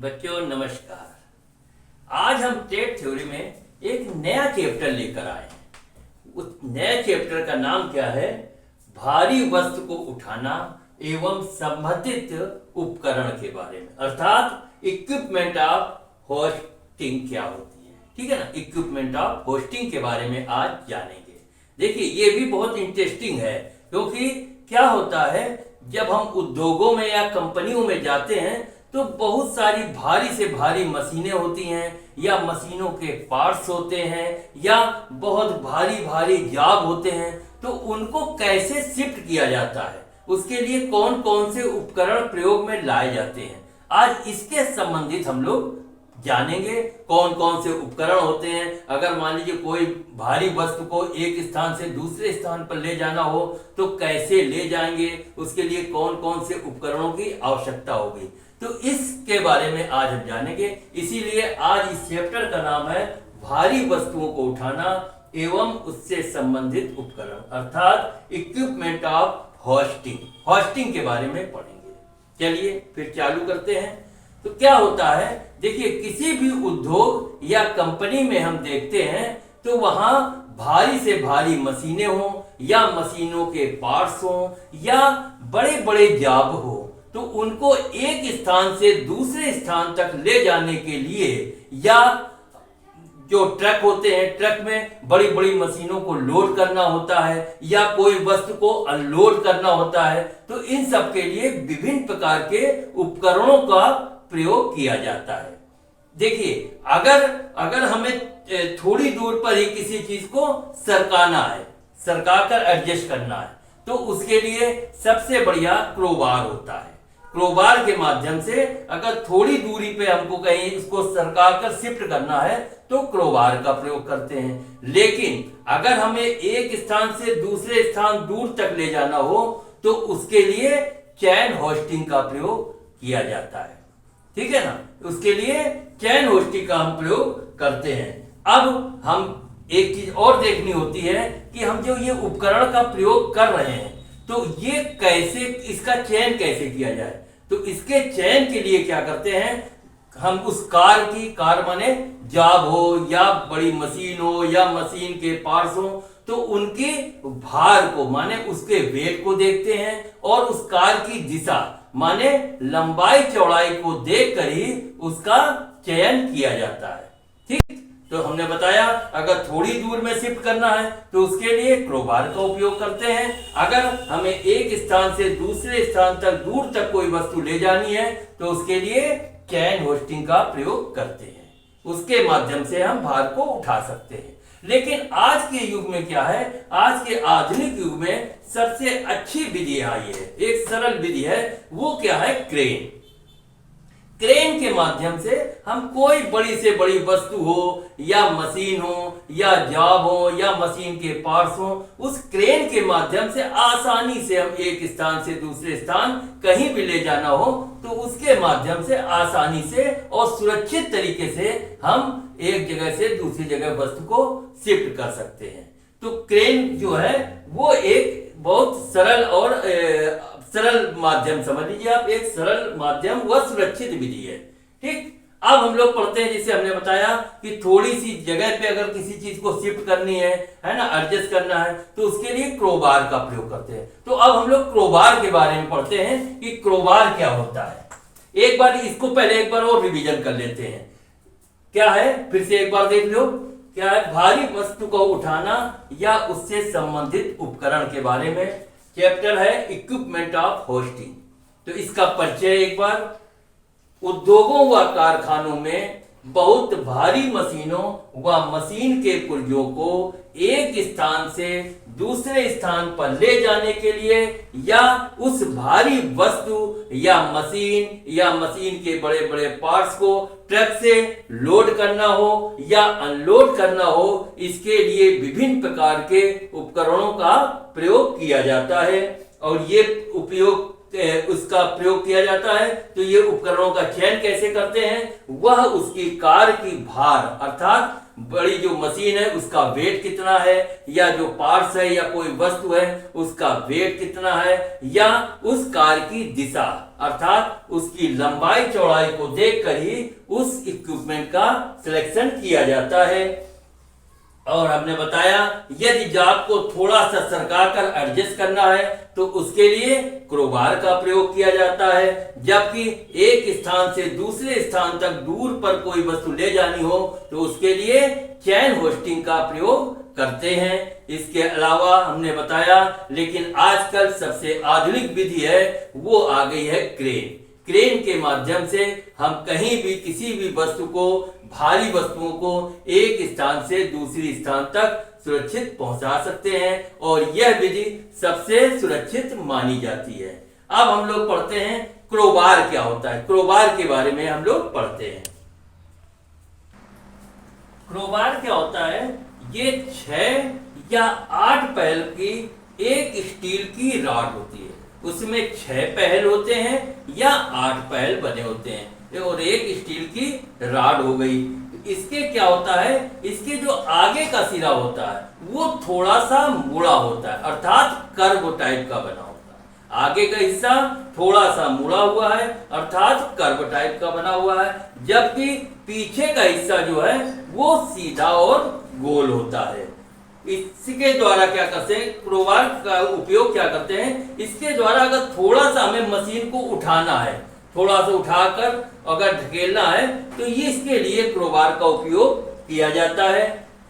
बच्चों नमस्कार। आज हम टेट थ्योरी में एक नया चैप्टर लेकर आए हैं। उस नए चैप्टर का नाम क्या है? भारी वस्तु को उठाना एवं संबंधित उपकरण के बारे में, अर्थात इक्विपमेंट ऑफ होस्टिंग क्या होती है। ठीक है ना, इक्विपमेंट ऑफ होस्टिंग के बारे में आज जानेंगे। देखिए ये भी बहुत इंटरेस्टिंग है, क्योंकि क्या होता है जब हम उद्योगों में या कंपनियों में जाते हैं तो बहुत सारी भारी से भारी मशीनें होती हैं या मशीनों के पार्ट्स होते हैं या बहुत भारी भारी जाब होते हैं। तो उनको कैसे शिफ्ट किया जाता है, उसके लिए कौन कौन से उपकरण प्रयोग में लाए जाते हैं, आज इसके संबंधित हम लोग जानेंगे। कौन कौन से उपकरण होते हैं, अगर मान लीजिए कोई भारी वस्तु को एक स्थान से दूसरे स्थान पर ले जाना हो तो कैसे ले जाएंगे, उसके लिए कौन कौन से उपकरणों की आवश्यकता होगी, तो इसके बारे में आज हम जानेंगे। इसीलिए आज इस चैप्टर का नाम है भारी वस्तुओं को उठाना एवं उससे संबंधित उपकरण, अर्थात इक्विपमेंट ऑफ होस्टिंग के बारे में पढ़ेंगे। चलिए फिर चालू करते हैं। तो क्या होता है, देखिए किसी भी उद्योग या कंपनी में हम देखते हैं तो वहां भारी से भारी मशीनें हों या मशीनों के पार्ट्स हों या बड़े बड़े जाब हो, तो उनको एक स्थान से दूसरे स्थान तक ले जाने के लिए या जो ट्रक होते हैं, ट्रक में बड़ी बड़ी मशीनों को लोड करना होता है या कोई वस्तु को अनलोड करना होता है, तो इन सब के लिए विभिन्न प्रकार के उपकरणों का प्रयोग किया जाता है। देखिए अगर हमें थोड़ी दूर पर ही किसी चीज को सरकाना है, सरका कर एडजस्ट करना है, तो उसके लिए सबसे बढ़िया क्रोबार होता है। क्रोबार के माध्यम से अगर थोड़ी दूरी पे हमको कहीं इसको सरका कर शिफ्ट करना है तो क्रोबार का प्रयोग करते हैं। लेकिन अगर हमें एक स्थान से दूसरे स्थान दूर तक ले जाना हो तो उसके लिए चैन होस्टिंग का प्रयोग किया जाता है। ठीक है ना, उसके लिए चैन होस्टिंग का हम प्रयोग करते हैं। अब हम एक चीज और देखनी होती है कि हम जो ये उपकरण का प्रयोग कर रहे हैं तो ये कैसे, इसका चयन कैसे किया जाए। तो इसके चयन के लिए क्या करते हैं, हम उस कार माने जाब हो या बड़ी मशीन हो या मशीन के पार्ट्स हो, तो उनके भार को माने उसके वेट को देखते हैं और उस कार की दिशा माने लंबाई चौड़ाई को देखकर ही उसका चयन किया जाता है। ठीक, तो हमने बताया अगर थोड़ी दूर में शिफ्ट करना है तो उसके लिए क्रोबार का उपयोग करते हैं। अगर हमें एक स्थान से दूसरे स्थान तक दूर तक कोई वस्तु ले जानी है तो उसके लिए चैन होस्टिंग का प्रयोग करते हैं, उसके माध्यम से हम भार को उठा सकते हैं। लेकिन आज के युग में क्या है, आज के आधुनिक युग में सबसे अच्छी विधि आई है, एक सरल विधि है, वो क्या है, क्रेन। क्रेन के माध्यम से हम कोई बड़ी से बड़ी वस्तु हो या मशीन हो या जाब हो या मशीन के पार्ट्स हो, उस क्रेन के माध्यम से आसानी से हम एक स्थान से दूसरे स्थान कहीं भी ले जाना हो तो उसके माध्यम से आसानी से और सुरक्षित तरीके से हम एक जगह से दूसरी जगह वस्तु को शिफ्ट कर सकते हैं। तो क्रेन जो है वो एक बहुत सरल और सरल माध्यम, समझ लीजिए आप, एक सरल माध्यम व सुरक्षित विधि है। ठीक, अब हम लोग पढ़ते हैं, जैसे हमने बताया कि थोड़ी सी जगह पे अगर किसी चीज को शिफ्ट करनी है ना, एडजस्ट करना है, तो उसके लिए क्रोबार का प्रयोग करते हैं। तो अब हम लोग क्रोबार के बारे में पढ़ते हैं कि क्रोबार क्या होता है। एक बार इसको पहले एक बार और रिवीजन कर लेते हैं। क्या है, फिर से एक बार देख लो, क्या है, भारी वस्तु को उठाना या उससे संबंधित उपकरण के बारे में चैप्टर है इक्विपमेंट ऑफ होस्टिंग। तो इसका परिचय एक बार, उद्योगों व कारखानों में बहुत भारी मशीनों व मशीन के पुर्जों को एक स्थान से दूसरे स्थान पर ले जाने के लिए या उस भारी वस्तु या मशीन के बड़े बड़े पार्ट्स को ट्रक से लोड करना हो या अनलोड करना हो, इसके लिए विभिन्न प्रकार के उपकरणों का प्रयोग किया जाता है। और ये उसका प्रयोग किया जाता है तो ये उपकरणों का चयन कैसे करते हैं, वह उसकी कार की भार अर्थात बड़ी जो मशीन है उसका वेट कितना है, या जो पार्ट्स है या कोई वस्तु है उसका वेट कितना है, या उस कार की दिशा अर्थात उसकी लंबाई चौड़ाई को देखकर ही उस इक्विपमेंट का सिलेक्शन किया जाता है। और हमने बताया यदि आपको थोड़ा सा सरका कर एडजस्ट करना है तो उसके लिए क्रोबार का प्रयोग किया जाता है, जबकि एक स्थान से दूसरे स्थान तक दूर पर कोई वस्तु ले जानी हो तो उसके लिए चैन होस्टिंग का प्रयोग करते हैं। इसके अलावा हमने बताया लेकिन आजकल सबसे आधुनिक विधि है वो आ गई है क्रेन। क्रेन के माध्यम से हम कहीं भी किसी भी वस्तु को, भारी वस्तुओं को एक स्थान से दूसरी स्थान तक सुरक्षित पहुंचा सकते हैं और यह विधि सबसे सुरक्षित मानी जाती है। अब हम लोग पढ़ते हैं क्रोबार क्या होता है। क्रोबार के बारे में हम लोग पढ़ते हैं। क्रोबार क्या होता है, ये 6 या 8 पहल की एक स्टील की रॉड होती है, उसमें 6 पहल होते हैं या 8 पहल बने होते हैं और एक स्टील की रॉड हो गई। इसके क्या होता है, इसके जो आगे का सिरा होता है वो थोड़ा सा मुड़ा होता है अर्थात कर्व टाइप का बना होता है। आगे का हिस्सा थोड़ा सा मुड़ा हुआ है अर्थात कर्व टाइप का बना हुआ है, जबकि पीछे का हिस्सा जो है वो सीधा और गोल होता है। इसके द्वारा क्या करते हैं, क्रोबार का उपयोग क्या करते हैं, इसके द्वारा अगर थोड़ा सा हमें मशीन को उठाना है, थोड़ा सा उठाकर अगर ढकेलना है तो ये इसके लिए क्रोबार का उपयोग किया जाता है।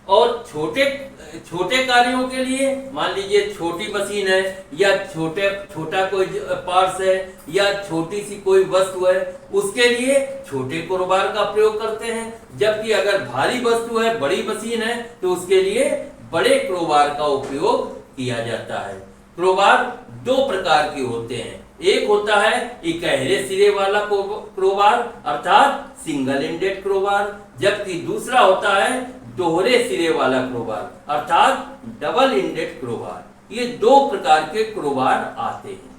और छोटे कार्यों के लिए, मान लीजिए छोटी मशीन है या छोटा कोई पार्ट्स है या छोटी सी कोई वस्तु है, उसके लिए छोटे क्रोबार का प्रयोग करते हैं, जबकि अगर भारी वस्तु है, बड़ी मशीन है तो उसके लिए बड़े क्रोबार का उपयोग किया जाता है। क्रोबार 2 प्रकार के होते हैं, एक होता है इकहरे सिरे वाला क्रोबार अर्थात सिंगल एंडेड क्रोबार, जबकि दूसरा होता है दोहरे सिरे वाला क्रोबार अर्थात डबल एंडेड क्रोबार। ये 2 प्रकार के क्रोबार आते हैं।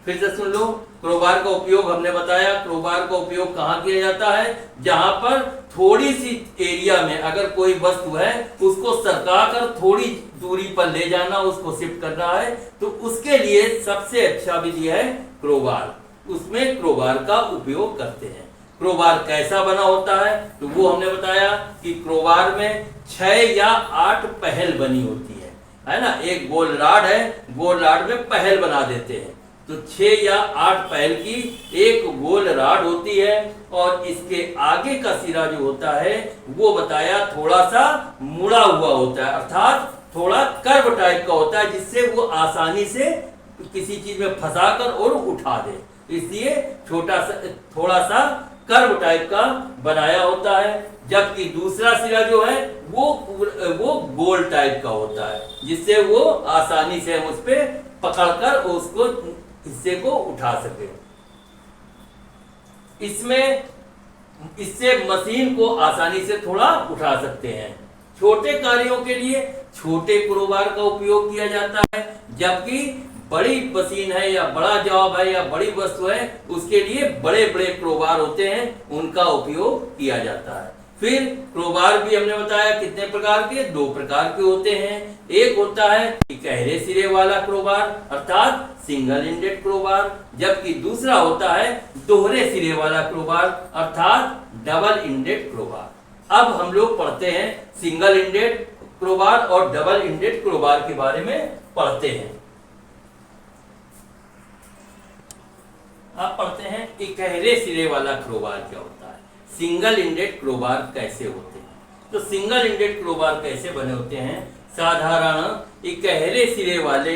फिर से सुन लो, क्रोबार का उपयोग हमने बताया, क्रोबार का उपयोग कहाँ किया जाता है, जहां पर थोड़ी सी एरिया में अगर कोई वस्तु है उसको सरका कर थोड़ी दूरी पर ले जाना, उसको शिफ्ट करना है तो उसके लिए सबसे अच्छा विधि है क्रोबार, उसमें क्रोबार का उपयोग करते हैं। क्रोबार कैसा बना होता है तो वो हमने बताया कि क्रोबार में 6 या 8 पहल बनी होती है ना। एक गोल राड है, गोल राड में पहल बना देते हैं तो 6 या 8 पहल की एक गोल राड होती है और इसके आगे का सिरा जो होता है वो बताया थोड़ा सा मुड़ा हुआ होता है अर्थात थोड़ा कर्व टाइप का होता है, जिससे वो आसानी से किसी चीज में फंसाकर और उठा दे, इसलिए थोड़ा सा कर्व टाइप का बनाया होता है। जबकि दूसरा सिरा जो है वो गोल टाइप का होता है, जिससे वो आसानी से हम उस पे पकड़कर उसको हिस्से को उठा सके। इससे मशीन को आसानी से थोड़ा उठा सकते हैं। छोटे कार्यों के लिए छोटे क्रोबार का उपयोग किया जाता है, जबकि बड़ी मशीन है या बड़ा जॉब है या बड़ी वस्तु है उसके लिए बड़े बड़े क्रोबार होते हैं, उनका उपयोग किया जाता है। फिर क्रोबार भी हमने बताया कितने प्रकार के, 2 प्रकार के होते हैं। एक होता है इकहरे सिरे वाला क्रोबार अर्थात सिंगल एंडेड क्रोबार, जबकि दूसरा होता है दोहरे सिरे वाला क्रोबार अर्थात डबल एंडेड क्रोबार। अब हम लोग पढ़ते हैं सिंगल एंडेड क्रोबार और डबल एंडेड क्रोबार के बारे में पढ़ते हैं। अब पढ़ते हैं इकहरे सिरे वाला क्रोबार क्या होता है, सिंगल एंडेड क्रोबार कैसे होते हैं। तो सिंगल एंडेड क्रोबार कैसे बने होते हैं, साधारण इकहरे सिरे वाले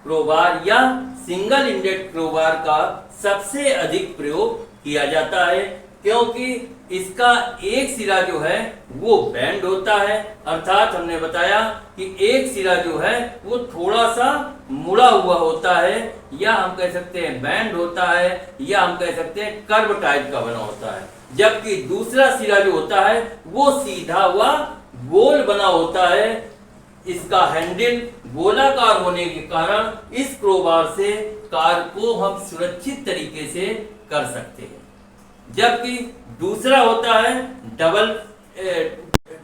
क्रोबार या सिंगल एंडेड क्रोबार का सबसे अधिक प्रयोग किया जाता है, क्योंकि इसका एक सिरा जो है वो बैंड होता है अर्थात हमने बताया कि एक सिरा जो है वो थोड़ा सा मुड़ा हुआ होता है, या हम कह सकते हैं बैंड होता है, या हम कह सकते हैं कर्व टाइप का बना होता है, जबकि दूसरा सिरा जो होता है वो सीधा हुआ गोल बना होता है। इसका हैंडल गोलाकार होने के कारण इस क्रोबार से कार को हम सुरक्षित तरीके से कर सकते हैं, जबकि दूसरा होता है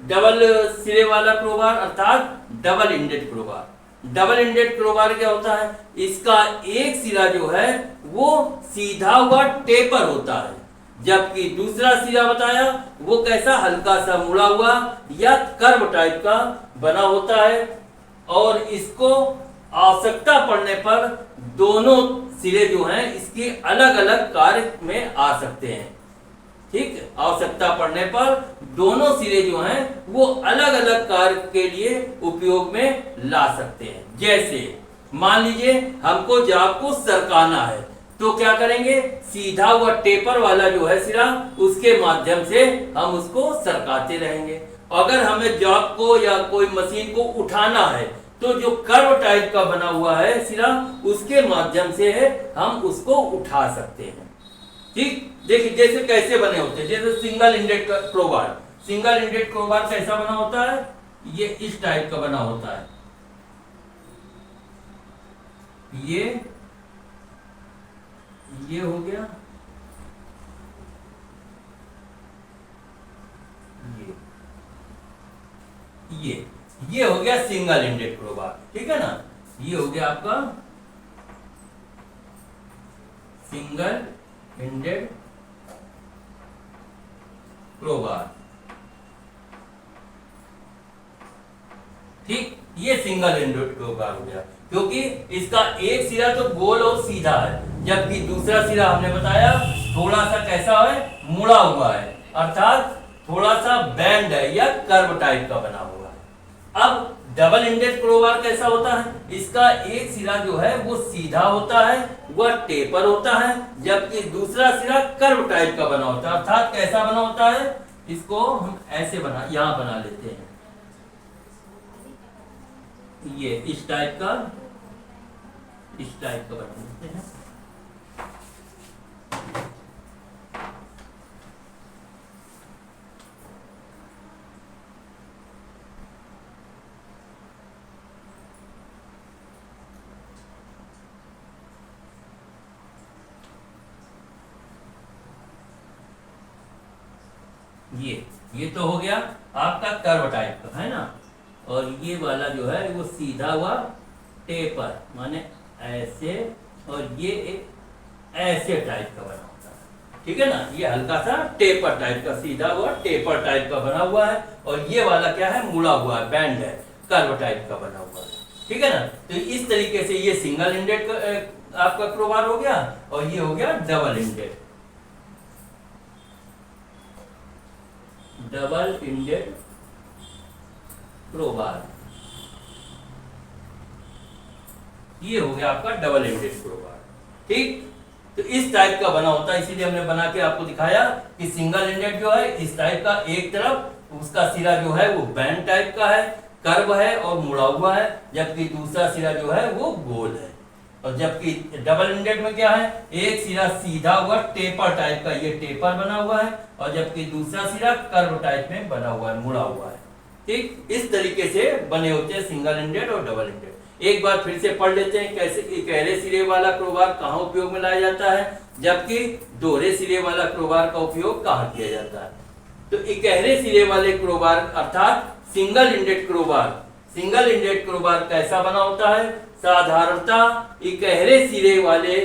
डबल सिरे वाला क्रोबार अर्थात double ended crowbar. Double ended crowbar क्या होता है, इसका एक सिरा जो है वो सीधा हुआ टेपर होता है, जबकि दूसरा सिरा बताया वो कैसा हल्का सा मुड़ा हुआ या कर्व टाइप का बना होता है, और इसको आवश्यकता पड़ने पर दोनों सिरे जो हैं इसके अलग अलग कार्य में आ सकते हैं। ठीक, आवश्यकता पड़ने पर दोनों सिरे जो हैं वो अलग अलग कार्य के लिए उपयोग में ला सकते हैं। जैसे मान लीजिए हमको जाब को सरकाना है, तो क्या करेंगे, सीधा हुआ टेपर वाला जो है सिरा उसके माध्यम से हम उसको सरकाते रहेंगे। अगर हमें जाब को या कोई मशीन को उठाना है तो जो कर्व टाइप का बना हुआ है सिरा उसके माध्यम से हम उसको उठा सकते हैं। ठीक, देखिए जैसे कैसे बने होते हैं, जैसे single ended crowbar. Single ended crowbar कैसा बना होता है, ये इस टाइप का बना होता है। ये हो गया, ये हो गया सिंगल इंडेड क्रोबार। ठीक है ना, ये हो गया आपका सिंगल इंडेड क्रोबार। ठीक, ये सिंगल इंडेड क्रोबार हो गया, क्योंकि इसका एक सिरा तो गोल और सीधा है, जबकि दूसरा सिरा हमने बताया थोड़ा सा कैसा है, मुड़ा हुआ है, अर्थात थोड़ा सा बैंड है या कर्व टाइप का बना हुआ है। अब डबल इंडेड क्रोबार कैसा होता है, इसका एक सिरा जो है वो सीधा होता है, वह टेपर होता है, जबकि दूसरा सिरा कर्व टाइप का बना होता है। अर्थात कैसा बना होता है, इसको हम ऐसे यहां बना लेते हैं, ये इस टाइप का बना लेते हैं। ये तो हो गया आपका कर्व टाइप का, है ना, और ये वाला जो है वो सीधा हुआ टेपर, माने ऐसे, और ये एक ऐसे टाइप का बना होता है। ठीक है ना, ये हल्का सा टेपर टाइप का, सीधा हुआ टेपर टाइप का बना हुआ है, और ये वाला क्या है, मुड़ा हुआ है, बैंड है, कर्व टाइप का बना हुआ है। ठीक है ना, तो इस तरीके से ये सिंगल इंडेड आपका क्रोबार हो गया, और ये हो गया डबल इंडेड क्रोबार। ये हो गया आपका डबल इंडेड क्रोबार। ठीक, तो इस टाइप का बना होता है, इसीलिए हमने बना के आपको दिखाया कि सिंगल इंडेड जो है इस टाइप का, एक तरफ उसका सिरा जो है वो बैंड टाइप का है, कर्व है और मुड़ा हुआ है, जबकि दूसरा सिरा जो है वो गोल है। और जबकि डबल इंडेड में क्या है, एक सिरा सीधा हुआ टेपर टाइप का, ये टेपर बना हुआ है, और जबकि दूसरा सिरा कर्व टाइप में बना हुआ है, मुड़ा हुआ है। ठीक, इस तरीके से बने होते हैं सिंगल इंडेड और डबल इंडेड। एक बार फिर से पढ़ लेते हैं कैसे इकहरे सिरे वाला क्रोबार कहाँ उपयोग में लाया जाता है, जबकि दोहरे सिरे वाला क्रोबार का उपयोग कहाँ किया जाता है। तो इकहरे सिरे वाले क्रोबार अर्थात सिंगल इंडेड क्रोबार कैसा बना होता है, साधारणतः इकहरे सिरे वाले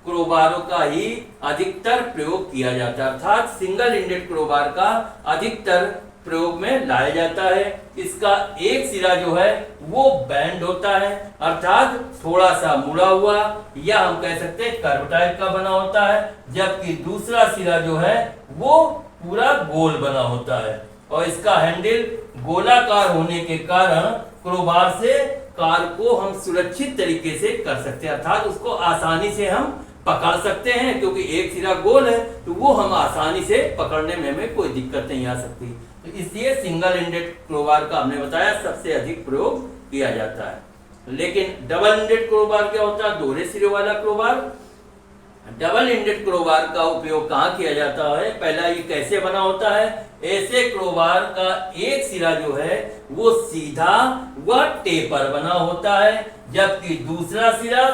क्रोबारों का ही अधिकतर प्रयोग किया जाता है, अर्थात सिंगल इंडेड क्रोबार का अधिकतर प्रयोग में लाया जाता है। इसका एक सिरा जो है वो बैंड होता है, अर्थात थोड़ा सा मुड़ा हुआ, या हम कह सकते हैं कर्व टाइप का बना होता है, जबकि दूसरा सिरा जो है वो पूरा गोल बना होता है, और इसका हैंडल गोलाकार होने के कारण क्रोबार से कार को हम सुरक्षित तरीके से कर सकते हैं, अर्थात उसको आसानी से हम पकड़ सकते हैं, क्योंकि एक सिरा गोल है तो वो हम आसानी से पकड़ने में हमें कोई दिक्कत नहीं आ सकती। तो इसलिए सिंगल इंडेड क्रोबार का हमने बताया सबसे अधिक प्रयोग किया जाता है। लेकिन डबल इंडेड क्रोबार क्या होता है, दोहरे सिरे वाला क्रोबार। डबल इंडेड क्रोबार का उपयोग कहाँ किया जाता है, पहला ये कैसे बना होता है, ऐसे क्रोबार का एक सिरा जो है वो सीधा व टेपर बना होता है, जबकि दूसरा सिरा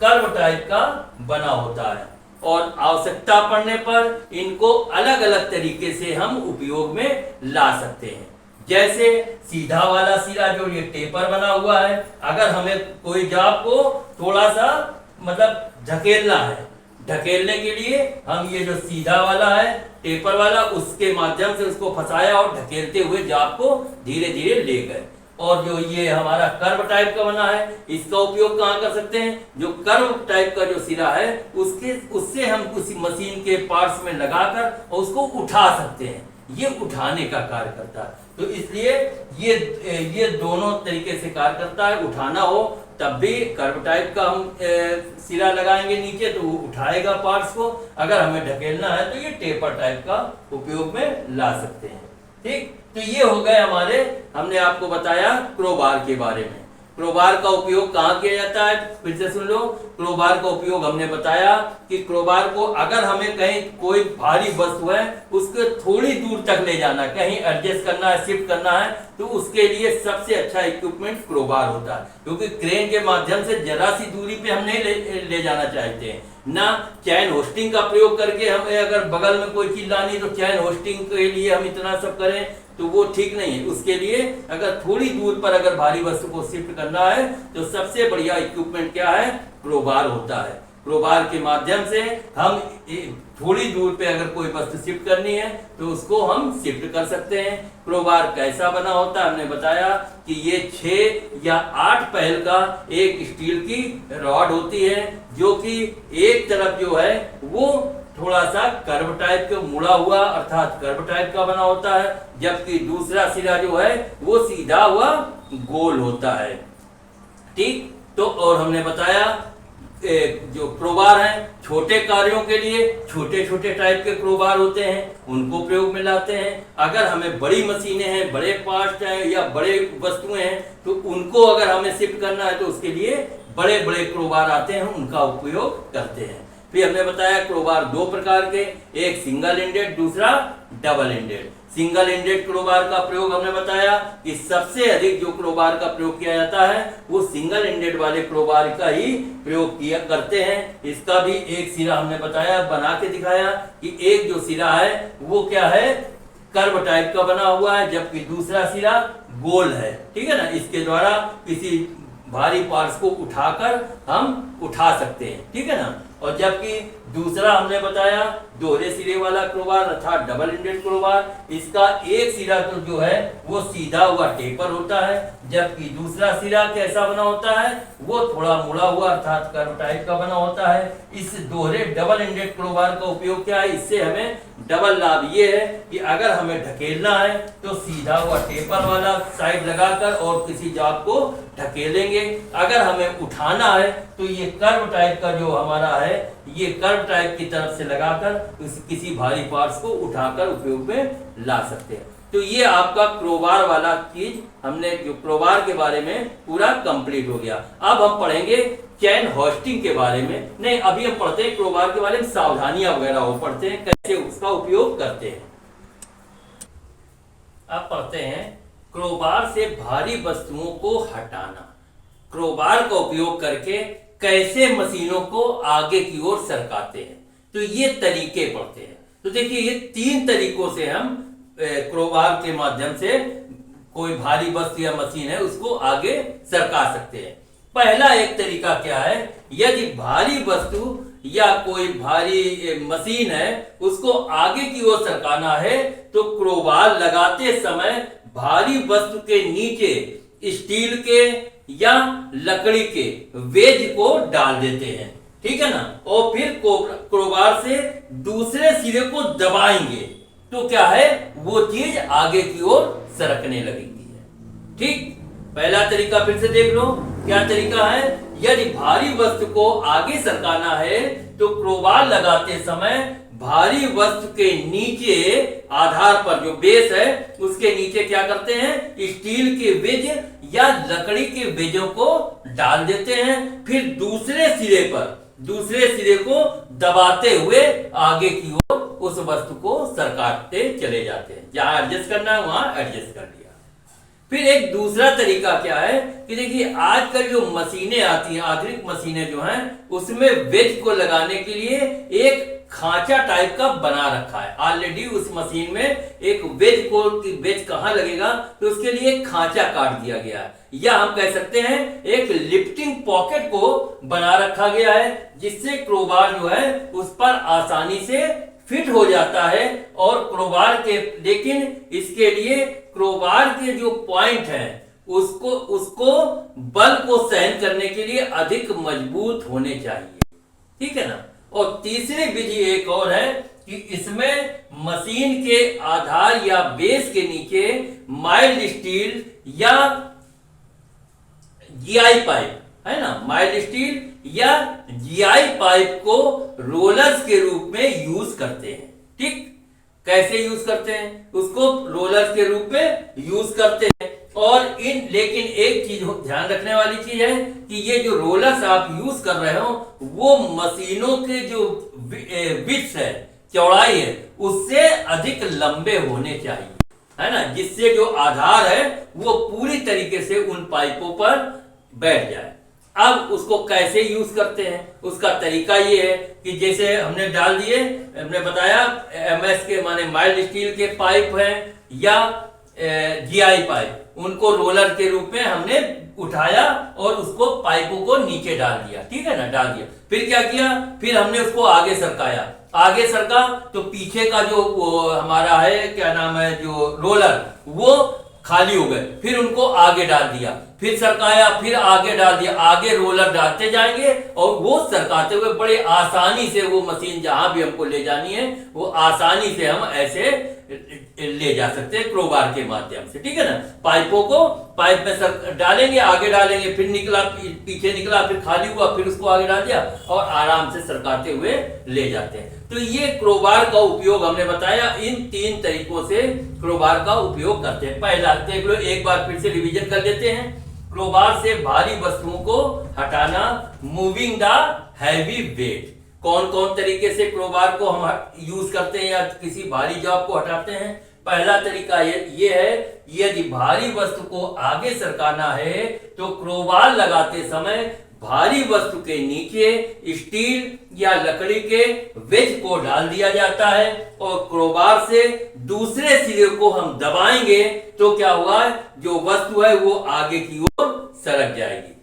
कर्व टाइप का बना होता है, और आवश्यकता पड़ने पर इनको अलग अलग तरीके से हम उपयोग में ला सकते हैं। जैसे सीधा वाला सिरा जो ये टेपर बना हुआ है, अगर हमें कोई जाब को थोड़ा सा मतलब ढकेलना है, ढकेलने के लिए हम ये जो सीधा वाला है टेपर वाला उसके माध्यम से उसको फंसाया और ढकेलते हुए जाब को धीरे धीरे ले गए। और जो ये हमारा कर्व टाइप का बना है, इसका उपयोग कहाँ कर सकते हैं, जो कर्व टाइप का जो सिरा है उससे हम उसी मशीन के पार्ट्स में लगाकर और उसको उठा सकते हैं, ये उठाने का कार्य करता है। तो इसलिए ये दोनों तरीके से कार्य करता है। उठाना हो तब भी कर्व टाइप का हम सिरा लगाएंगे नीचे तो वो उठाएगा पार्ट्स को, अगर हमें ढकेलना है तो ये टेपर टाइप का उपयोग में ला सकते हैं। ठीक, तो ये हो गए हमारे, हमने आपको बताया क्रोबार के बारे में। क्रोबार का उपयोग कहाँ किया जाता है, फिर से सुन लो। क्रोबार का उपयोग हमने बताया कि क्रोबार को अगर हमें कहीं कोई भारी वस्तु है उसको थोड़ी दूर तक ले जाना, कहीं एडजस्ट करना है, शिफ्ट करना है, तो उसके लिए सबसे अच्छा इक्विपमेंट क्रोबार होता है, क्योंकि क्रेन के माध्यम से जरा सी दूरी पे हम नहीं ले जाना चाहते हैं ना। चैन होस्टिंग का प्रयोग करके हमें अगर बगल में कोई चीज लानी तो चैन होस्टिंग के लिए हम इतना सब करें तो वो ठीक नहीं है। उसके लिए अगर थोड़ी दूर पर अगर भारी वस्तु को शिफ्ट करना है तो सबसे बढ़िया इक्विपमेंट क्या है, क्रोबार होता है। क्रोबार के माध्यम से हम थोड़ी दूर पे अगर कोई वस्तु शिफ्ट करनी है तो उसको हम शिफ्ट कर सकते हैं। क्रोबार कैसा बना होता है, हमने बताया कि ये 6 या 8 पहल का एक स्टील की रॉड होती है, जो कि एक तरफ जो है वो थोड़ा सा कर्व टाइप का मुड़ा हुआ अर्थात कर्व टाइप का बना होता है, जबकि दूसरा सिरा जो है वो सीधा हुआ गोल होता है। ठीक, तो और हमने बताया जो क्रोबार हैं छोटे कार्यों के लिए छोटे छोटे टाइप के क्रोबार होते हैं, उनको प्रयोग में लाते हैं। अगर हमें बड़ी मशीनें हैं, बड़े पार्ट्स हैं या बड़े वस्तुएं हैं तो उनको अगर हमें शिफ्ट करना है तो उसके लिए बड़े बड़े क्रोबार आते हैं, उनका उपयोग करते हैं। फिर हमने बताया क्रोबार 2 प्रकार के, एक सिंगल एंडेड, दूसरा double ended. Single ended crowbar का प्रयोग हमने बताया कि सबसे अधिक जो क्रोबार का प्रयोग किया जाता है वो सिंगल एंडेड वाले क्रोबार का ही प्रयोग किया करते हैं। इसका भी एक सिरा हमने बताया, बना के दिखाया कि एक जो सिरा है वो क्या है, कर्व टाइप का बना हुआ है, जबकि दूसरा सिरा गोल है। ठीक है ना, इसके द्वारा किसी भारी पार्ट्स को उठाकर हम उठा सकते हैं। ठीक है ना, और जबकि दूसरा हमने बताया दोहरे सिरे वाला क्रोबार अर्थात डबल एंडेड क्रोबार, इसका एक सिरा तो जो है वो सीधा हुआ टेपर होता है, जबकि दूसरा सिरा कैसा बना होता है वो थोड़ा मुड़ा हुआ अर्थात कर्व टाइप का बना होता है। इस दोहरे डबल एंडेड क्रोबार का उपयोग क्या है, इससे हमें डबल लाभ ये है कि अगर हमें ढकेलना है तो सीधा हुआ टेपर वाला साइड लगाकर और किसी जॉब को ढकेलेंगे, अगर हमें उठाना है तो ये कर्व टाइप का जो हमारा है ये कर्व टाइप की तरफ से लगाकर किसी भारी पार्ट्स को उठाकर उपयोग में ला सकते हैं। तो ये आपका क्रोबार वाला चीज हमने जो क्रोबार के बारे में पूरा कंप्लीट हो गया। अब हम पढ़ेंगे चैन होस्टिंग के बारे में, नहीं अभी हम पढ़ते हैं क्रोबार के बारे में, सावधानियां वगैरह वो पढ़ते हैं कैसे उसका उपयोग करते हैं। अब पढ़ते हैं क्रोबार से भारी वस्तुओं को हटाना। क्रोबार का उपयोग करके कैसे मशीनों को आगे की ओर सरकाते हैं, तो ये तरीके पढ़ते हैं। तो देखिए ये 3 तरीकों से हम क्रोबार के माध्यम से कोई भारी वस्तु या मशीन है उसको आगे सरका सकते हैं। पहला एक तरीका क्या है, यदि भारी वस्तु या कोई भारी मशीन है उसको आगे की ओर सरकाना है तो क्रोबार लगाते समय भारी वस्तु के नीचे स्टील के या लकड़ी के वेज को डाल देते हैं। ठीक है ना, और फिर क्रोबार से दूसरे सिरे को दबाएंगे तो क्या है वो चीज आगे की ओर सरकने लगेगी है। ठीक, पहला तरीका फिर से देख लो, क्या तरीका है, यदि भारी वस्तु को आगे सरकाना है तो क्रोबार लगाते समय भारी वस्तु के नीचे आधार पर जो बेस है उसके नीचे क्या करते हैं, स्टील के वेज या लकड़ी के वेजों को डाल देते हैं, फिर दूसरे सिरे को दबाते हुए आगे की ओर उस वस्तु को सरकाते चले जाते हैं। जहां एडजस्ट करना है वहां एडजस्ट कर दिया। फिर एक दूसरा तरीका क्या है कि देखिए आजकल जो मशीनें आती हैं, आधुनिक मशीनें जो हैं उसमें वेज को लगाने के लिए एक खांचा टाइप का बना रखा है, ऑलरेडी उस मशीन में एक वेज कहां लगेगा तो उसके लिए एक खांचा काट दिया गया है, या हम कह सकते हैं एक लिफ्टिंग पॉकेट को बना रखा गया है, जिससे क्रोबार जो है उस पर आसानी से फिट हो जाता है। और क्रोबार के, लेकिन इसके लिए क्रोबार के जो पॉइंट है उसको बल को सहन करने के लिए अधिक मजबूत होने चाहिए, ठीक है ना। और तीसरी विधि एक और है कि इसमें मशीन के आधार या बेस के नीचे माइल्ड स्टील या जीआई पाइप, है ना, माइल्ड स्टील या जीआई पाइप को रोलर्स के रूप में यूज करते हैं। ठीक, कैसे यूज करते हैं, उसको रोलर्स के रूप में यूज करते हैं। और लेकिन एक चीज ध्यान रखने वाली चीज है कि ये जो रोलर्स आप यूज कर रहे हो वो मशीनों के जो विड्थ है, चौड़ाई है, उससे अधिक लंबे होने चाहिए, है ना, जिससे जो आधार है वो पूरी तरीके से उन पाइपों पर बैठ जाए। अब उसको कैसे यूज करते हैं, उसका तरीका ये है कि जैसे हमने डाल दिए, हमने बताया एमएस के माने माइल्ड स्टील के पाइप हैं या जीआई पाइप, उनको रोलर के रूप में हमने उठाया और उसको पाइपों को नीचे डाल दिया, ठीक है ना, डाल दिया। फिर क्या किया, फिर हमने उसको आगे सरकाया, आगे सरका तो पीछे का जो हमारा है क्या नाम है जो रोलर वो खाली हो गए, फिर उनको आगे डाल दिया, फिर सरकाया, फिर आगे डाल दिया, आगे रोलर डालते जाएंगे और वो सरकाते हुए बड़े आसानी से वो मशीन जहां भी हमको ले जानी है वो आसानी से हम ऐसे ले जा सकते हैं क्रोबार के माध्यम से, ठीक है ना। पाइपों को पाइप में डालेंगे, आगे डालेंगे, फिर निकला, पीछे निकला, फिर खाली हुआ, फिर उसको आगे डाल दिया और आराम से सरकाते हुए ले जाते हैं। तो ये क्रोबार का उपयोग हमने बताया, इन 3 तरीकों से क्रोबार का उपयोग करते हैं। पहला देख लो, एक बार फिर से रिवीजन कर लेते हैं। क्रोबार से भारी वस्तुओं को हटाना, मूविंग द हैवी वेट। कौन कौन तरीके से क्रोबार को हम यूज करते हैं या किसी भारी जॉब को हटाते हैं। पहला तरीका ये है, यदि भारी वस्तु को आगे सरकाना है तो क्रोबार लगाते समय भारी वस्तु के नीचे स्टील या लकड़ी के वेज को डाल दिया जाता है और क्रोबार से दूसरे सिरे को हम दबाएंगे तो क्या हुआ, जो वस्तु है वो आगे की ओर सरक जाएगी।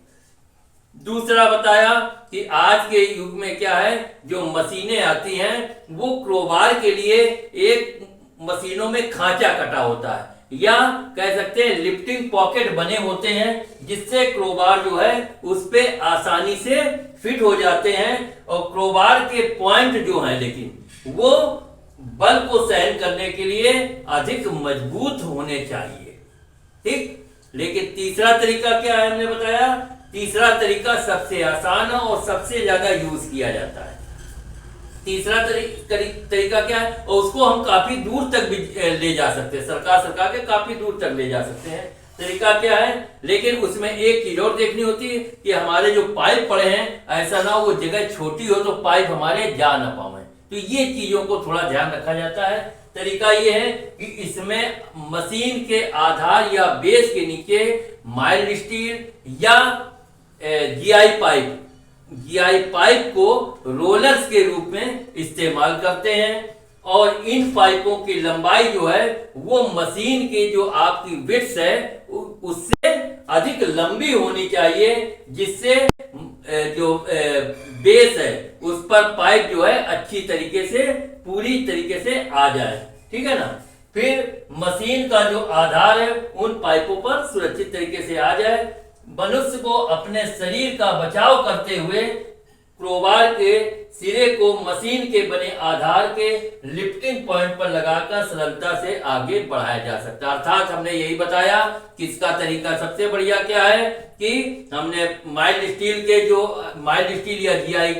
दूसरा बताया कि आज के युग में क्या है, जो मशीनें आती हैं वो क्रोबार के लिए एक मशीनों में खांचा कटा होता है या कह सकते हैं लिफ्टिंग पॉकेट बने होते हैं, जिससे क्रोबार जो है उस पे आसानी से फिट हो जाते हैं और क्रोबार के पॉइंट जो हैं लेकिन वो बल को सहन करने के लिए अधिक मजबूत होने चाहिए, ठीक। लेकिन तीसरा तरीका क्या है, हमने बताया तीसरा तरीका सबसे आसान है और सबसे ज्यादा यूज किया जाता है। तीसरा तरीका क्या है, और उसको हम काफी दूर तक भी ले जा सकते हैं, सरका के काफी दूर तक ले जा सकते हैं। तरीका क्या है, लेकिन उसमें एक चीज और देखनी होती है कि हमारे जो पाइप पड़े हैं ऐसा ना वो जगह छोटी हो तो पाइप हमारे जा ना पाए, तो ये चीजों को थोड़ा ध्यान रखा जाता है। तरीका ये है कि इसमें मशीन के आधार या बेस के नीचे माइल्ड स्टील या जीआई पाइप को रोलर्स के रूप में इस्तेमाल करते हैं और इन पाइपों की लंबाई जो है वो मशीन की जो आपकी विड्थ है उससे अधिक लंबी होनी चाहिए, जिससे जो बेस है उस पर पाइप जो है अच्छी तरीके से पूरी तरीके से आ जाए, ठीक है ना। फिर मशीन का जो आधार है उन पाइपों पर सुरक्षित तरीके से आ जाए। मनुष्य को अपने शरीर का बचाव करते हुए क्रोबार के सिरे को मशीन के बने आधार के लिफ्टिंग पॉइंट पर लगाकर सरलता से आगे बढ़ाया जा सकता है। अर्थात हमने यही बताया कि इसका तरीका सबसे बढ़िया क्या है कि हमने माइल्ड स्टील या जीआई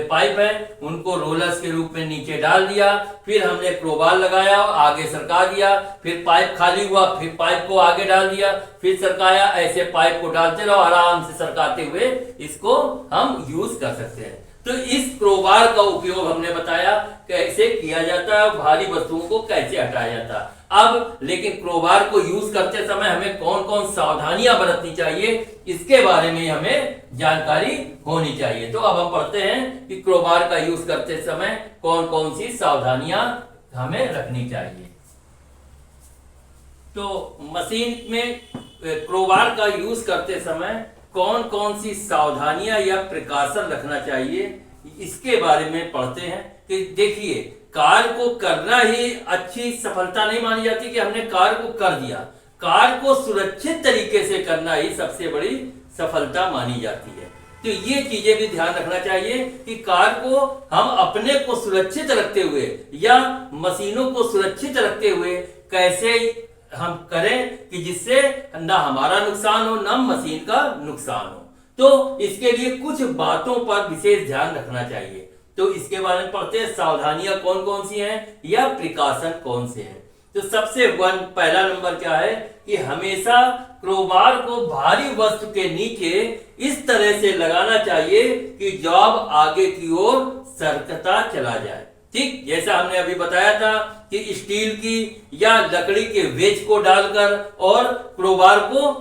पाइप है उनको रोलर्स के रूप में नीचे डाल दिया, फिर हमने क्रोबार लगाया और आगे सरका दिया, फिर पाइप खाली हुआ, फिर पाइप को आगे डाल दिया, फिर सरकाया, ऐसे पाइप को डालते रहो, आराम से सरकाते हुए इसको हम यूज कर सकते हैं। तो इस क्रोबार का उपयोग हमने बताया कैसे किया जाता है, भारी वस्तुओं को कैसे हटाया जाता है। अब लेकिन क्रोबार को यूज करते समय हमें कौन कौन सावधानियां बरतनी चाहिए, इसके बारे में हमें जानकारी होनी चाहिए। तो अब हम पढ़ते हैं कि क्रोबार का यूज करते समय कौन कौन सी सावधानियां हमें रखनी चाहिए। तो मशीन में क्रोबार का यूज करते समय कौन कौन सी सावधानियां या प्रिकॉशन रखना चाहिए, इसके बारे में पढ़ते हैं। कि देखिए, कार्य को करना ही अच्छी सफलता नहीं मानी जाती कि हमने कार्य को कर दिया। कार्य को सुरक्षित तरीके से करना ही सबसे बड़ी सफलता मानी जाती है। तो ये चीजें भी ध्यान रखना चाहिए कि कार्य को हम अपने को सुरक्षित रखते हुए या मशीनों को सुरक्षित रखते हुए कैसे हम करें कि जिससे ना हमारा नुकसान हो ना मशीन का नुकसान हो। तो इसके लिए कुछ बातों पर विशेष ध्यान रखना चाहिए। तो इसके बारे में पढ़ते हैं, सावधानियां कौन कौन सी हैं या प्रिकॉशन कौन से हैं। तो सबसे पहला नंबर क्या है कि हमेशा क्रोबार को भारी वस्तु के नीचे इस तरह से लगाना चाहिए कि जॉब आगे की ओर सरकता चला जाए। ठीक जैसा हमने अभी बताया था कि स्टील की या लकड़ी के वेज को डालकर और क्रोबार को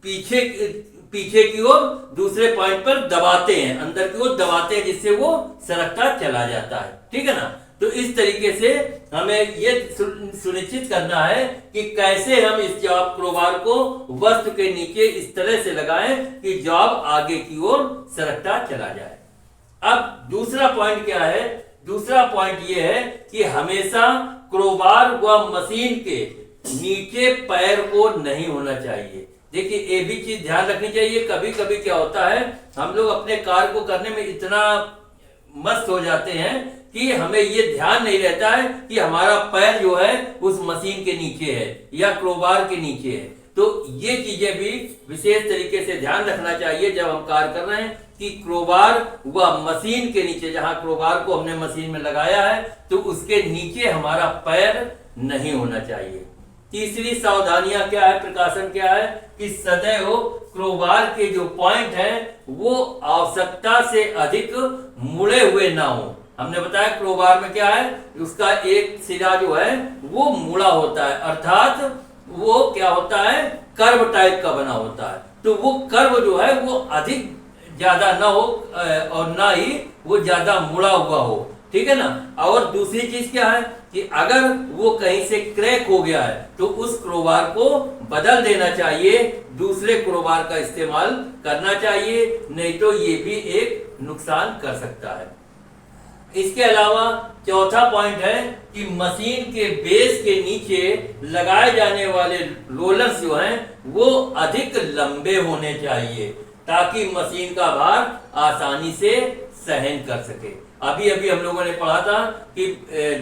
पीछे की ओर दूसरे पॉइंट पर दबाते हैं, अंदर की ओर दबाते हैं, जिससे वो सरकता चला जाता है। ठीक है ना। तो इस तरीके से हमें ये सुनिश्चित करना है कि कैसे हम इस जॉब क्रोबार को वस्तु के नीचे इस तरह से लगाएं कि जॉब आगे की ओर सरकता चला जाए। अब दूसरा पॉइंट क्या है, दूसरा पॉइंट ये है कि हमेशा क्रोबार व मशीन के नीचे पैर को नहीं होना चाहिए। देखिए, ये भी चीज ध्यान रखनी चाहिए। कभी कभी क्या होता है, हम लोग अपने कार्य को करने में इतना मस्त हो जाते हैं कि हमें ये ध्यान नहीं रहता है कि हमारा पैर जो है उस मशीन के नीचे है या क्रोबार के नीचे है। तो ये चीजें भी विशेष तरीके से ध्यान रखना चाहिए जब हम कार्य कर रहे हैं कि क्रोबार व मशीन के नीचे, जहां क्रोबार को हमने मशीन में लगाया है तो उसके नीचे हमारा पैर नहीं होना चाहिए। तीसरी सावधानियां क्या है, प्रिकॉशन क्या है कि सदैव क्रोबार के जो पॉइंट हैं वो आवश्यकता से अधिक मुड़े हुए ना हो। हमने बताया क्रोबार में क्या है, उसका एक सिरा जो है वो मुड़ा होता है, अर्थात वो क्या होता है, कर्व टाइप का बना होता है। तो वो कर्व जो है वो अधिक ज्यादा ना हो और ना ही वो ज्यादा मुड़ा हुआ हो। ठीक है ना। और दूसरी चीज क्या है कि अगर वो कहीं से क्रैक हो गया है तो उस क्रोबार को बदल देना चाहिए, दूसरे क्रोबार का इस्तेमाल करना चाहिए, नहीं तो ये भी एक नुकसान कर सकता है। इसके अलावा चौथा पॉइंट है कि मशीन के बेस के नीचे लगाए जाने वाले रोलर्स जो हैं वो अधिक लंबे होने चाहिए ताकि मशीन का भार आसानी से सहन कर सके। अभी अभी हम लोगों ने पढ़ा था कि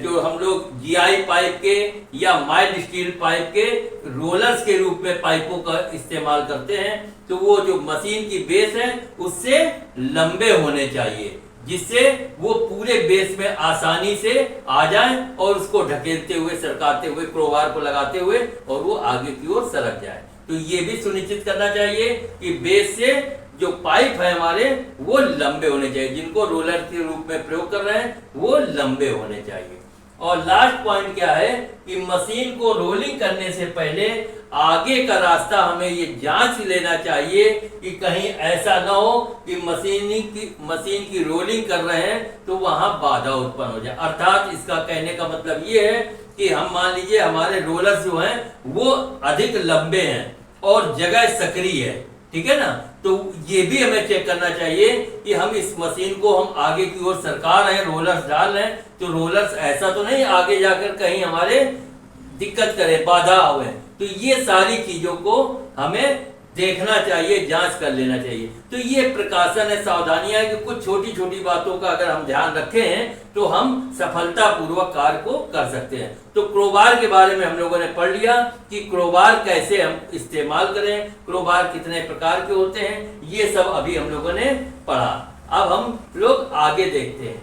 जो हम लोग जीआई पाइप के या माइल्ड स्टील पाइप के रोलर्स के रूप में पाइपों का इस्तेमाल करते हैं, तो वो जो मशीन की बेस है उससे लंबे होने चाहिए, जिससे वो पूरे बेस में आसानी से आ जाए और उसको ढकेलते हुए, सरकाते हुए, क्रोबार को लगाते हुए और वो आगे की ओर सरक जाए। तो ये भी सुनिश्चित करना चाहिए कि बेस से जो पाइप है हमारे वो लंबे होने चाहिए, जिनको रोलर के रूप में प्रयोग कर रहे हैं वो लंबे होने चाहिए। और लास्ट पॉइंट क्या है कि मशीन को रोलिंग करने से पहले आगे का रास्ता हमें ये जांच लेना चाहिए कि कहीं ऐसा ना हो कि मशीन की रोलिंग कर रहे हैं तो वहां बाधा उत्पन्न हो जाए। अर्थात इसका कहने का मतलब ये है कि हम मान लीजिए हमारे रोलर्स जो हैं वो अधिक लंबे हैं और जगह सक्रिय है, ठीक है ना। तो ये भी हमें चेक करना चाहिए कि हम इस मशीन को हम आगे की ओर सरका रहे हैं, रोलर्स डाल रहे हैं, तो रोलर्स ऐसा तो नहीं आगे जाकर कहीं हमारे दिक्कत करे, बाधा आवे। तो ये सारी चीजों को हमें देखना चाहिए, जांच कर लेना चाहिए। तो ये प्रिकॉशन है, सावधानियां है कि कुछ छोटी छोटी बातों का अगर हम ध्यान रखें हैं तो हम सफलतापूर्वक कार्य को कर सकते हैं। तो क्रोबार के बारे में हम लोगों ने पढ़ लिया कि क्रोबार कैसे हम इस्तेमाल करें, क्रोबार कितने प्रकार के होते हैं, ये सब अभी हम लोगों ने पढ़ा। अब हम लोग आगे देखते हैं।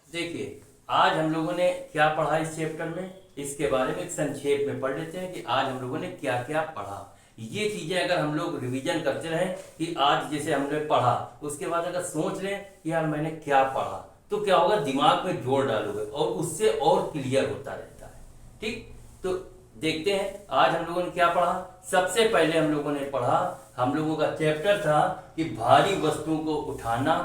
देखिए, आज हम लोगों ने क्या पढ़ा इस चैप्टर में, इसके बारे में संक्षेप में पढ़ लेते हैं कि आज हम लोगों ने क्या क्या पढ़ा। ये चीजें अगर हम लोग रिवीजन करते रहें कि आज जैसे हमने पढ़ा, उसके बाद अगर सोच लें कि यार मैंने क्या पढ़ा, तो क्या होगा, दिमाग में जोर डालोगे और उससे और क्लियर होता रहता है। ठीक, तो देखते हैं आज हम लोगों ने क्या पढ़ा। सबसे पहले हम लोगों ने पढ़ा, हम लोगों का चैप्टर था कि भारी वस्तुओं को उठाना,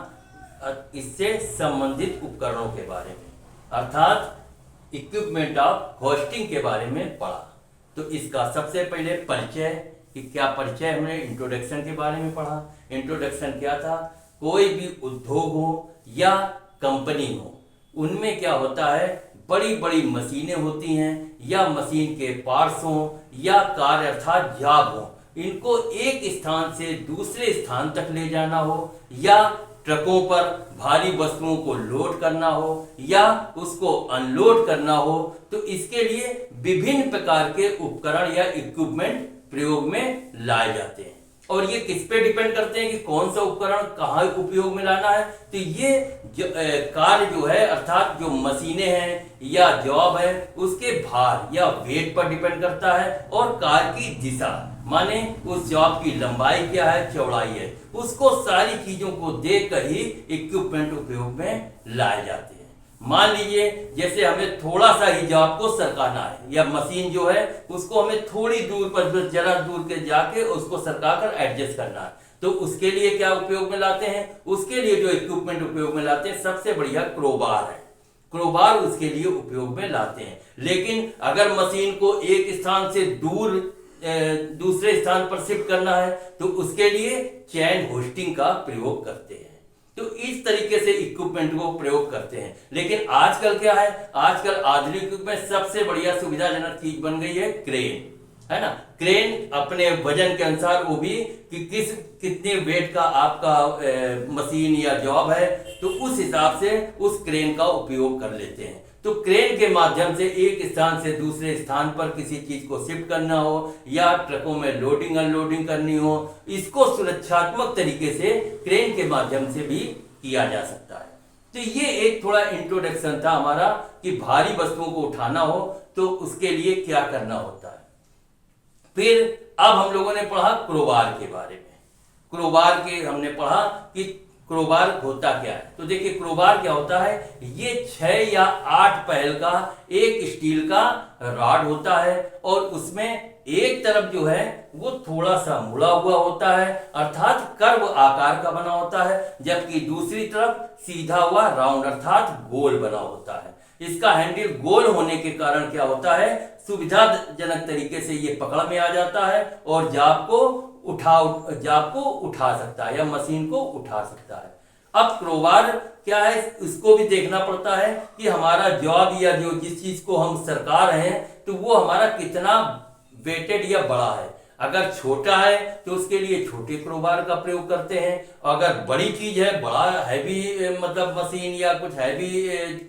इससे संबंधित उपकरणों के बारे में, अर्थात इक्विपमेंट ऑफ होस्टिंग के बारे में पढ़ा। तो इसका सबसे पहले परिचय, कि क्या परिचय, हमने इंट्रोडक्शन के बारे में पढ़ा। इंट्रोडक्शन क्या था, कोई भी उद्योग हो या कंपनी हो, उनमें क्या होता है, बड़ी बड़ी मशीनें होती हैं या मशीन के पार्ट्स हो या कार्य अर्थात जॉब हो, इनको एक स्थान से दूसरे स्थान तक ले जाना हो या ट्रकों पर भारी वस्तुओं को लोड करना हो या उसको अनलोड करना हो, तो इसके लिए विभिन्न प्रकार के उपकरण या इक्विपमेंट प्रयोग में लाए जाते हैं। और ये किस पे डिपेंड करते हैं कि कौन सा उपकरण कहाँ उपयोग में लाना है, तो ये कार्य जो है अर्थात जो मशीनें हैं या जॉब है उसके भार या वेट पर डिपेंड करता है, और कार्य की दिशा, माने उस जॉब की लंबाई क्या है, चौड़ाई है, उसको सारी चीजों को देखकर ही इक्विपमेंट उपयोग में लाए जाते हैं। मान लीजिए जैसे हमें थोड़ा सा ही जॉब को सरकाना है या मशीन जो है उसको हमें थोड़ी दूर पर, जरा दूर के जाके उसको सरका कर एडजस्ट करना है, तो उसके लिए क्या उपयोग में लाते हैं, उसके लिए जो इक्विपमेंट उपयोग में लाते हैं सबसे बढ़िया क्रोबार है। क्रोबार उसके लिए उपयोग में लाते हैं। लेकिन अगर मशीन को एक स्थान से दूसरे स्थान पर शिफ्ट करना है तो उसके लिए चैन होस्टिंग का प्रयोग करते हैं। तो इस तरीके से इक्विपमेंट को प्रयोग करते हैं। लेकिन आजकल क्या है, आजकल आधुनिक युग में सबसे बढ़िया सुविधाजनक चीज बन गई है क्रेन, है ना। क्रेन अपने वजन के अनुसार, वो भी कि कितने वेट का आपका मशीन या जॉब है, तो उस हिसाब से उस क्रेन का उपयोग कर लेते हैं। तो क्रेन के माध्यम से एक स्थान से दूसरे स्थान पर किसी चीज को शिफ्ट करना हो या ट्रकों में लोडिंग अनलोडिंग करनी हो, इसको सुरक्षात्मक तरीके से क्रेन के माध्यम से भी किया जा सकता है। तो ये एक थोड़ा इंट्रोडक्शन था हमारा कि भारी वस्तुओं को उठाना हो तो उसके लिए क्या करना होता है। फिर अब हम लोगों ने पढ़ा क्रोबार के बारे में। क्रोबार के हमने पढ़ा कि क्रोबार होता क्या है। तो देखिए क्रोबार क्या होता है, ये 6 या 8 पहल का एक स्टील का रॉड होता है और उसमें एक तरफ जो है वो थोड़ा सा मुड़ा हुआ होता है अर्थात कर्व आकार का बना होता है, जबकि दूसरी तरफ सीधा हुआ राउंड अर्थात गोल बना होता है। इसका हैंडल गोल होने के कारण क्या होता है, सुविधाजनक तरीके से ये पकड़ में आ जाता है और जाप को उठा सकता है या मशीन को उठा सकता है। अब क्रोबार क्या है, इसको भी देखना पड़ता है कि हमारा जॉब या जो जिस चीज को हम सरका रहे हैं तो वो हमारा कितना वेटेड या बड़ा है। अगर छोटा है तो उसके लिए छोटे क्रोबार का प्रयोग करते हैं, अगर बड़ी चीज है, बड़ा हैवी मतलब मशीन या कुछ हैवी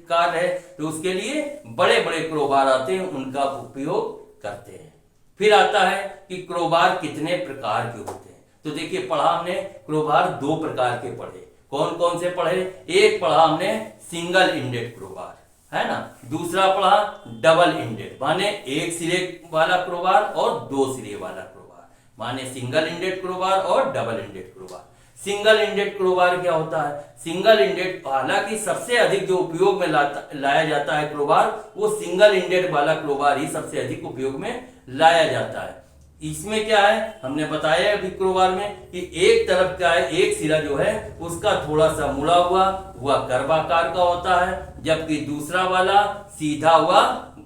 कार है तो उसके लिए बड़े बड़े क्रोबार आते हैं, उनका उपयोग करते हैं। फिर आता है कि क्रोबार कितने प्रकार के होते हैं। तो देखिए पढ़ा हमने क्रोबार 2 प्रकार के पढ़े। कौन कौन से पढ़े, एक पढ़ा हमने सिंगल इंडेड क्रोबार, है ना। दूसरा पढ़ा डबल इंडेड, माने एक सिरे वाला क्रोबार और 2 सिरे वाला क्रोबार, माने सिंगल इंडेड क्रोबार और double ended crowbar. Single ended crowbar क्या होता है, सिंगल इंडेड, हालांकि सबसे अधिक जो उपयोग में लाया जाता है क्रोबार, वो सिंगल इंडेड वाला क्रोबार ही सबसे अधिक उपयोग में लाया जाता है। इसमें क्या है, हमने बताया अभी क्रोबार में कि एक तरफ क्या है, एक सिरा जो है उसका थोड़ा सा मुड़ा हुआ कर्व आकार का होता है, जबकि दूसरा वाला सीधा हुआ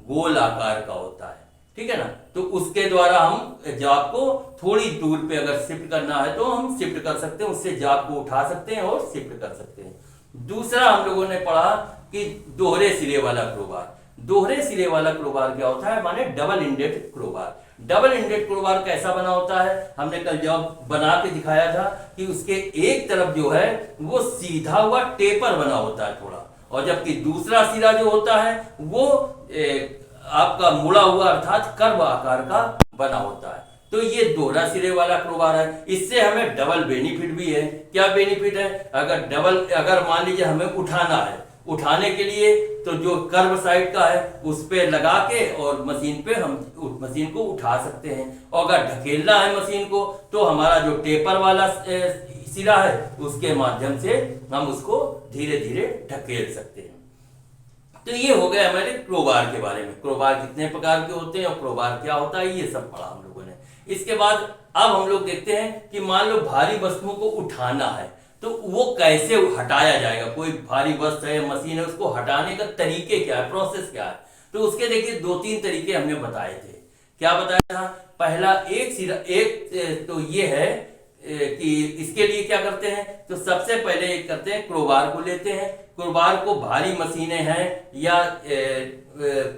गोल आकार का होता है, ठीक है ना। तो उसके द्वारा हम जॉब को थोड़ी दूर पे अगर शिफ्ट करना है तो हम शिफ्ट कर सकते हैं, उससे जॉब को उठा सकते हैं और शिफ्ट कर सकते हैं। दूसरा हम लोगों ने पढ़ा कि दोहरे सिरे वाला क्रोबार। दोहरे सिरे वाला क्रोबार क्या होता है, माने double ended crowbar. Double ended crowbar कैसा बना होता है, हमने कल जब बना के दिखाया था कि उसके एक तरफ जो है वो सीधा हुआ टेपर बना होता है थोड़ा, और जबकि दूसरा सिरा जो होता है वो आपका मुड़ा हुआ अर्थात कर्व आकार का बना होता है। तो ये दोहरा सिरे वाला क्रोबार है। इससे हमें डबल बेनिफिट भी है। क्या बेनिफिट है, अगर मान लीजिए हमें उठाना है, उठाने के लिए तो जो कर्व साइड का है उस पे लगा के और मशीन पे हम मशीन को उठा सकते हैं। और अगर ढकेलना है मशीन को तो हमारा जो टेपर वाला सिरा है उसके माध्यम से हम उसको धीरे धीरे ढकेल सकते हैं। तो ये हो गया हमारे क्रोबार के बारे में, क्रोबार कितने प्रकार के होते हैं और क्रोबार क्या होता है, ये सब पढ़ा हम लोगों ने। इसके बाद अब हम लोग देखते हैं कि मान लो भारी वस्तुओं को उठाना है तो वो कैसे हटाया जाएगा। कोई भारी वस्तु है, मशीन है, उसको हटाने का तरीके क्या है, प्रोसेस क्या है। तो उसके देखिए 2-3 तरीके हमने बताए थे। क्या बताया था, पहला तो ये है कि इसके लिए क्या करते हैं, तो सबसे पहले करते हैं क्रोबार को लेते हैं। क्रोबार को भारी मशीनें हैं या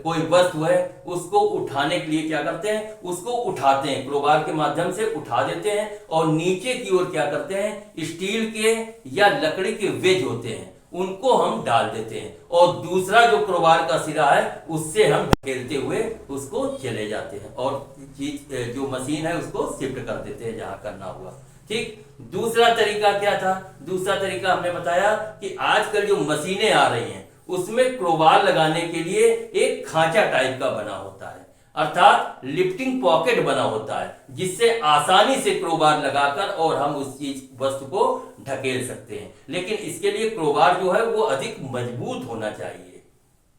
कोई वस्तु है उसको उठाने के लिए क्या करते हैं, उसको उठाते हैं, क्रोबार के माध्यम से उठा देते हैं और नीचे की ओर क्या करते हैं, स्टील के या लकड़ी के वेज होते हैं उनको हम डाल देते हैं और दूसरा जो क्रोबार का सिरा है उससे हम ढकेलते हुए उसको चले जाते हैं और चीज जो मशीन है उसको शिफ्ट कर देते हैं जहां करना हुआ। ठीक, दूसरा तरीका क्या था, दूसरा तरीका हमने बताया कि आजकल जो मशीनें आ रही हैं उसमें क्रोबार लगाने के लिए एक खांचा टाइप का बना होता है, अर्थात लिफ्टिंग पॉकेट बना होता है जिससे आसानी से क्रोबार लगाकर और हम उस चीज वस्तु को ढकेल सकते हैं। लेकिन इसके लिए क्रोबार जो है वो अधिक मजबूत होना चाहिए।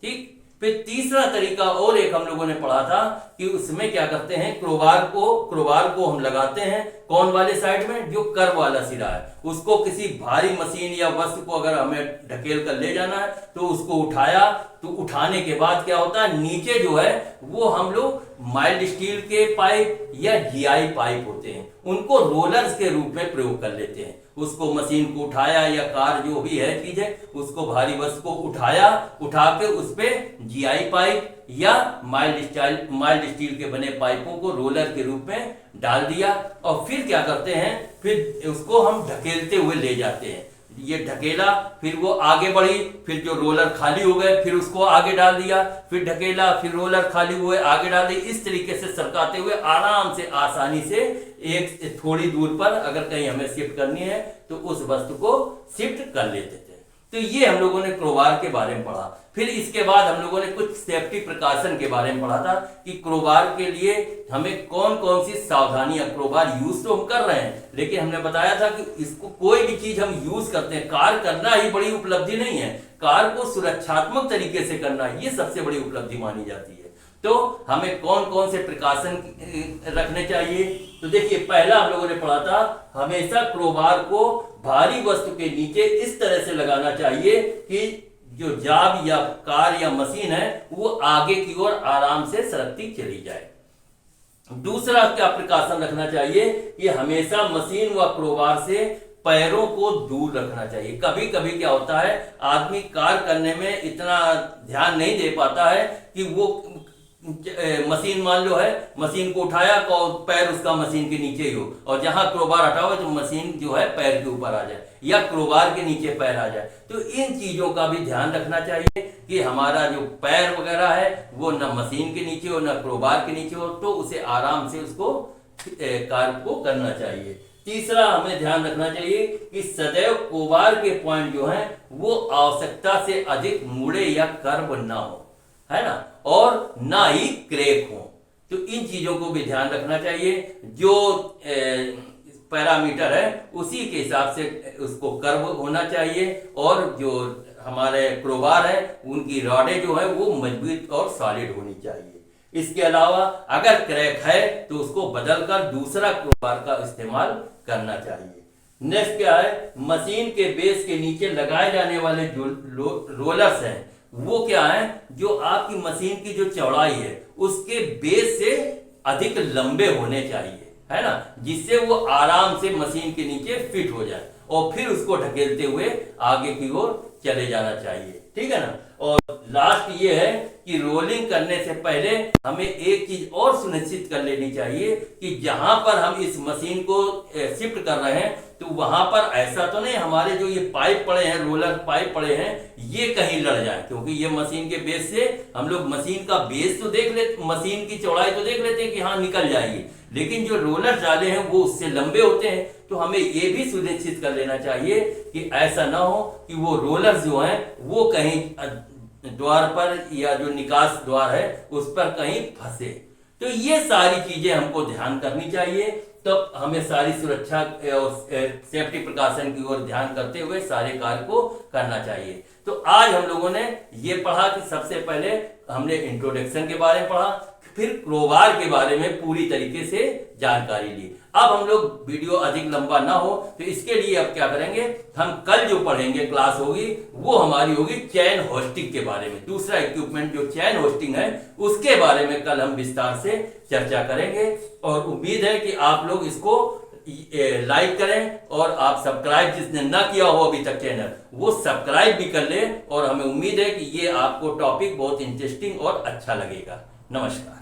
ठीक, फिर तीसरा तरीका और एक हम लोगों ने पढ़ा था कि उसमें क्या करते हैं, क्रोबार को हम लगाते हैं कौन वाले साइड में, जो कर्व वाला सिरा है उसको किसी भारी मशीन या वस्तु को अगर हमें ढकेल कर ले जाना है तो उसको उठाया, तो उठाने के बाद क्या होता है, नीचे जो है वो हम लोग माइल्ड स्टील के पाइप या जीआई पाइप होते हैं उनको रोलर्स के रूप में प्रयोग कर लेते हैं। उसको मशीन को उठाया या कार जो भी है चीज है उसको भारी वस्तु को उठा के उस पे जीआई पाइप या माइल्ड स्टील के बने पाइपों को रोलर के रूप में डाल दिया और फिर क्या करते हैं, फिर उसको हम ढकेलते हुए ले जाते हैं। ये ढकेला, फिर वो आगे बढ़ी, फिर जो रोलर खाली हो गए फिर उसको आगे डाल दिया, फिर ढकेला, फिर रोलर खाली हुए आगे डाल दिए। इस तरीके से सरकाते हुए आराम से आसानी से एक थोड़ी दूर पर अगर कहीं हमें शिफ्ट करनी है तो उस वस्तु को शिफ्ट कर लेते थे। तो ये हम लोगों ने क्रोबार के बारे में पढ़ा। फिर इसके बाद हम लोगों ने कुछ सेफ्टी प्रिकॉशन के बारे में पढ़ा था कि क्रोबार के लिए हमें कौन कौन सी सावधानियां, क्रोबार यूज तो हम कर रहे हैं लेकिन हमने बताया था कि इसको कोई भी चीज हम यूज करते हैं, कार करना ही बड़ी उपलब्धि नहीं है, कार को सुरक्षात्मक तरीके से करना ये सबसे बड़ी उपलब्धि मानी जाती है। तो हमें कौन कौन से प्रिकॉशन रखने चाहिए, तो देखिए पहला हम लोगों ने पढ़ा था हमेशा क्रोबार को भारी वस्तु के नीचे इस तरह से लगाना चाहिए कि जो जाब या कार या मशीन है वो आगे की ओर आराम से सरकती चली जाए। दूसरा क्या प्रिकॉशन रखना चाहिए कि हमेशा मशीन व क्रोबार से पैरों को दूर रखना चाहिए। कभी कभी क्या होता है, आदमी कार करने में इतना ध्यान नहीं दे पाता है कि वो मशीन मान लो है, मशीन को उठाया तो पैर उसका मशीन के नीचे ही हो और जहां क्रोबार हटाओ तो मशीन जो है पैर के ऊपर आ जाए या क्रोबार के नीचे पैर आ जाए। तो इन चीजों का भी ध्यान रखना चाहिए कि हमारा जो पैर वगैरह है वो न मशीन के नीचे हो न क्रोबार के नीचे हो, तो उसे आराम से उसको कार्य को करना चाहिए। तीसरा हमें ध्यान रखना चाहिए कि सदैव क्रोबार के पॉइंट जो है वो आवश्यकता से अधिक मुड़े या कर्व ना हो, है ना, और ना ही क्रैक हो। तो इन चीजों को भी ध्यान रखना चाहिए। जो पैरामीटर है उसी के हिसाब से उसको कर्व होना चाहिए और जो हमारे क्रोबार है उनकी रॉडें जो है वो मजबूत और सॉलिड होनी चाहिए। इसके अलावा अगर क्रैक है तो उसको बदलकर दूसरा क्रोबार का इस्तेमाल करना चाहिए। नेक्स्ट क्या है, मशीन के बेस के नीचे लगाए जाने वाले जो रोलर्स हैं वो क्या है, जो आपकी मशीन की जो चौड़ाई है उसके बेस से अधिक लंबे होने चाहिए, है ना, जिससे वो आराम से मशीन के नीचे फिट हो जाए और फिर उसको ढकेलते हुए आगे की ओर चले जाना चाहिए। ठीक है ना। और लास्ट ये है कि रोलिंग करने से पहले हमें एक चीज और सुनिश्चित कर लेनी चाहिए कि जहां पर हम इस मशीन को शिफ्ट कर रहे हैं तो वहां पर ऐसा तो नहीं हमारे जो ये पाइप पड़े हैं, रोलर पाइप पड़े हैं, ये कहीं लड़ जाए, क्योंकि ये मशीन के बेस से हम लोग मशीन का बेस तो देख लेते, मशीन की चौड़ाई तो देख लेते हैं कि हाँ निकल जाएगी, लेकिन जो रोलर डाले हैं वो उससे लंबे होते हैं। तो हमें ये भी सुनिश्चित कर लेना चाहिए कि ऐसा ना हो कि वो रोलर जो हैं वो कहीं द्वार पर या जो निकास द्वार है उस पर कहीं फंसे। तो ये सारी चीजें हमको ध्यान करनी चाहिए, तो हमें सारी सुरक्षा और सेफ्टी प्रिकॉशन की ओर ध्यान करते हुए सारे कार्य को करना चाहिए। तो आज हम लोगों ने ये पढ़ा कि सबसे पहले हमने इंट्रोडक्शन के बारे में पढ़ा, फिर क्रोबार के बारे में पूरी तरीके से जानकारी ली। अब हम लोग वीडियो अधिक लंबा ना हो तो इसके लिए अब क्या करेंगे, हम कल जो पढ़ेंगे क्लास होगी वो हमारी होगी चैन होस्टिंग के बारे में। दूसरा इक्विपमेंट जो चैन होस्टिंग है उसके बारे में कल हम विस्तार से चर्चा करेंगे, और उम्मीद है कि आप लोग इसको लाइक करें और आप सब्सक्राइब जिसने ना किया हो अभी तक चैनल वो सब्सक्राइब भी कर ले, और हमें उम्मीद है कि ये आपको टॉपिक बहुत इंटरेस्टिंग और अच्छा लगेगा। नमस्कार।